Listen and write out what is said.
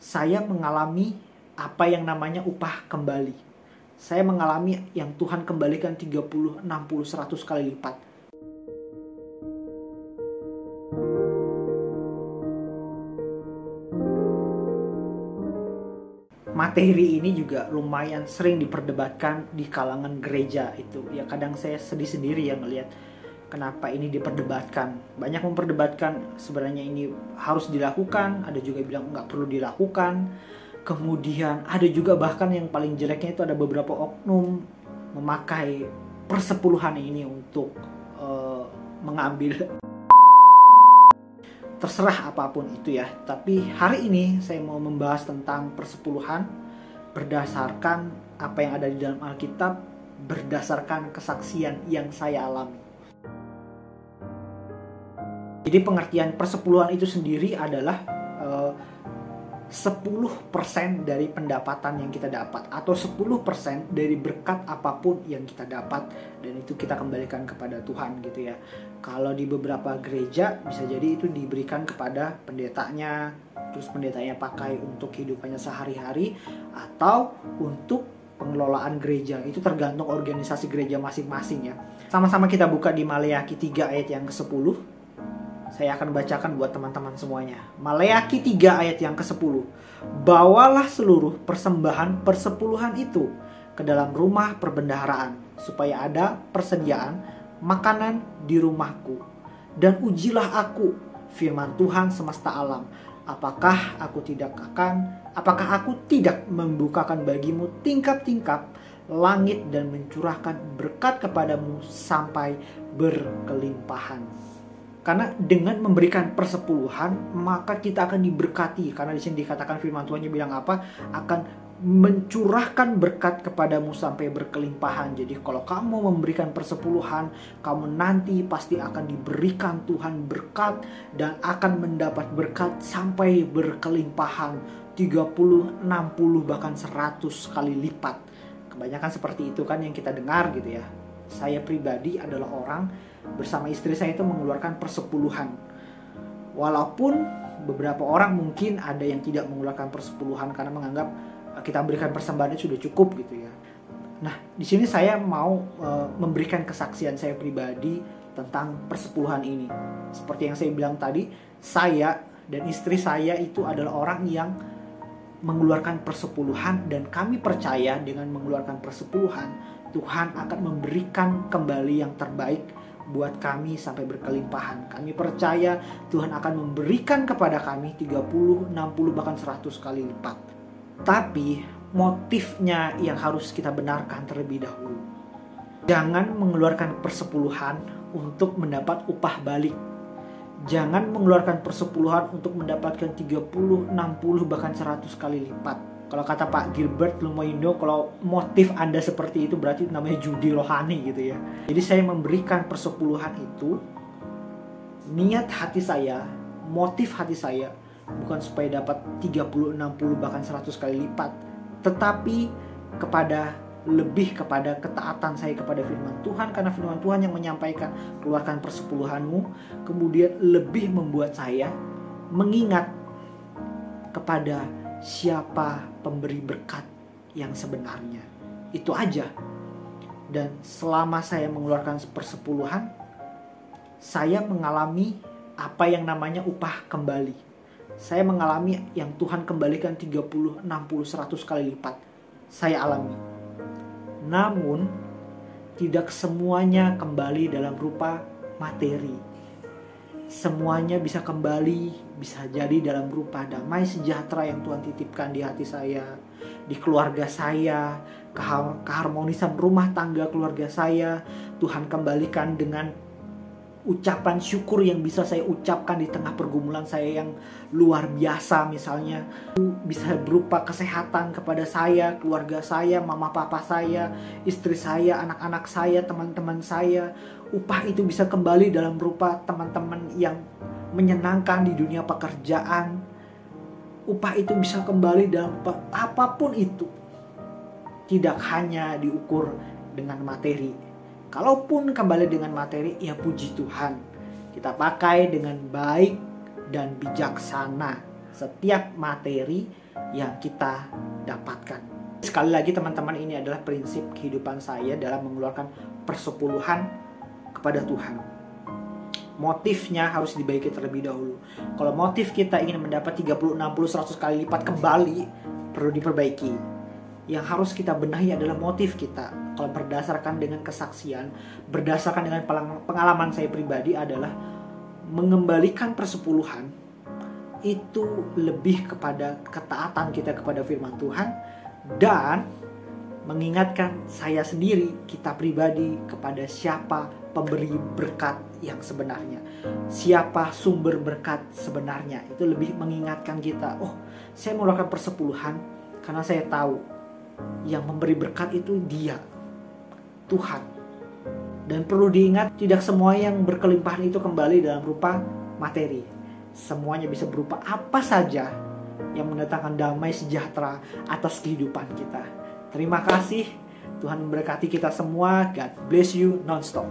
saya mengalami apa yang namanya upah kembali. Saya mengalami yang Tuhan kembalikan 30, 60, 100 kali lipat. Materi ini juga lumayan sering diperdebatkan di kalangan gereja itu. Ya kadang saya sedih sendiri ya ngelihat kenapa ini diperdebatkan. Banyak memperdebatkan sebenarnya ini harus dilakukan, ada juga bilang nggak perlu dilakukan. Kemudian ada juga bahkan yang paling jeleknya itu ada beberapa oknum memakai persepuluhan ini untuk mengambil. Terserah apapun itu ya. Tapi hari ini saya mau membahas tentang persepuluhan berdasarkan apa yang ada di dalam Alkitab, berdasarkan kesaksian yang saya alami. Jadi pengertian persepuluhan itu sendiri adalah 10% dari pendapatan yang kita dapat, atau 10% dari berkat apapun yang kita dapat, dan itu kita kembalikan kepada Tuhan gitu ya. Kalau di beberapa gereja bisa jadi itu diberikan kepada pendetanya, terus pendetanya pakai untuk kehidupannya sehari-hari atau untuk pengelolaan gereja. Itu tergantung organisasi gereja masing-masing ya. Sama-sama kita buka di Maleakhi 3 ayat yang ke-10. Saya akan bacakan buat teman-teman semuanya. Maleakhi 3 ayat yang ke-10. Bawalah seluruh persembahan persepuluhan itu ke dalam rumah perbendaharaan, supaya ada persediaan makanan di rumahku. Dan ujilah aku, firman Tuhan semesta alam, apakah aku tidak membukakan bagimu tingkap-tingkap langit dan mencurahkan berkat kepadamu sampai berkelimpahan. Karena dengan memberikan persepuluhan maka kita akan diberkati. Karena di sini dikatakan firman Tuhannya bilang apa? Akan mencurahkan berkat kepadamu sampai berkelimpahan. Jadi kalau kamu memberikan persepuluhan, kamu nanti pasti akan diberikan Tuhan berkat dan akan mendapat berkat sampai berkelimpahan 30, 60 bahkan 100 kali lipat. Kebanyakan seperti itu kan yang kita dengar gitu ya. Saya pribadi adalah orang bersama istri saya itu mengeluarkan persepuluhan. Walaupun beberapa orang mungkin ada yang tidak mengeluarkan persepuluhan karena menganggap kita berikan persembahannya sudah cukup gitu ya. Nah, di sini saya mau memberikan kesaksian saya pribadi tentang persepuluhan ini. Seperti yang saya bilang tadi, saya dan istri saya itu adalah orang yang mengeluarkan persepuluhan, dan kami percaya dengan mengeluarkan persepuluhan Tuhan akan memberikan kembali yang terbaik buat kami sampai berkelimpahan. Kami percaya Tuhan akan memberikan kepada kami 30, 60 bahkan 100 kali lipat. Tapi motifnya yang harus kita benarkan terlebih dahulu. Jangan mengeluarkan persepuluhan untuk mendapat upah balik. Jangan mengeluarkan persepuluhan untuk mendapatkan 30, 60 bahkan 100 kali lipat. Kalau kata Pak Gilbert Lumoindo, kalau motif Anda seperti itu berarti namanya judi rohani gitu ya. Jadi saya memberikan persepuluhan itu, niat hati saya, motif hati saya bukan supaya dapat 30, 60 bahkan 100 kali lipat, tetapi lebih kepada ketaatan saya kepada firman Tuhan, karena firman Tuhan yang menyampaikan keluarkan persepuluhanmu, kemudian lebih membuat saya mengingat kepada siapa pemberi berkat yang sebenarnya. Itu aja. Dan selama saya mengeluarkan persepuluhan, saya mengalami apa yang namanya upah kembali. Saya mengalami yang Tuhan kembalikan 30, 60, 100 kali lipat. Saya alami. Namun tidak semuanya kembali dalam rupa materi. Semuanya bisa kembali, bisa jadi dalam rupa damai sejahtera yang Tuhan titipkan di hati saya, di keluarga saya, keharmonisan rumah tangga keluarga saya. Tuhan kembalikan dengan ucapan syukur yang bisa saya ucapkan di tengah pergumulan saya yang luar biasa. Misalnya bisa berupa kesehatan kepada saya, keluarga saya, mama papa saya, istri saya, anak-anak saya, teman-teman saya. Upah itu bisa kembali dalam rupa teman-teman yang menyenangkan di dunia pekerjaan. Upah itu bisa kembali dalam rupa apapun itu. Tidak hanya diukur dengan materi. Kalaupun kembali dengan materi, ya puji Tuhan. Kita pakai dengan baik dan bijaksana. setiap materi yang kita dapatkan. Sekali lagi teman-teman, ini adalah prinsip kehidupan saya dalam mengeluarkan persepuluhan kepada Tuhan. Motifnya harus dibaiki terlebih dahulu. Kalau motif kita ingin mendapat 30, 60, 100 kali lipat kembali, perlu diperbaiki. Yang harus kita benahi adalah motif kita. Kalau berdasarkan dengan kesaksian, berdasarkan dengan pengalaman saya pribadi adalah mengembalikan persepuluhan itu lebih kepada ketaatan kita kepada firman Tuhan dan mengingatkan saya sendiri, kita pribadi, kepada siapa pemberi berkat yang sebenarnya, siapa sumber berkat sebenarnya. Itu lebih mengingatkan kita, oh, saya mengeluarkan persepuluhan karena saya tahu yang memberi berkat itu Dia, Tuhan. Dan perlu diingat, tidak semua yang berkelimpahan itu kembali dalam rupa materi. Semuanya bisa berupa apa saja yang mendatangkan damai sejahtera atas kehidupan kita. Terima kasih. Tuhan memberkati kita semua. God bless you non-stop.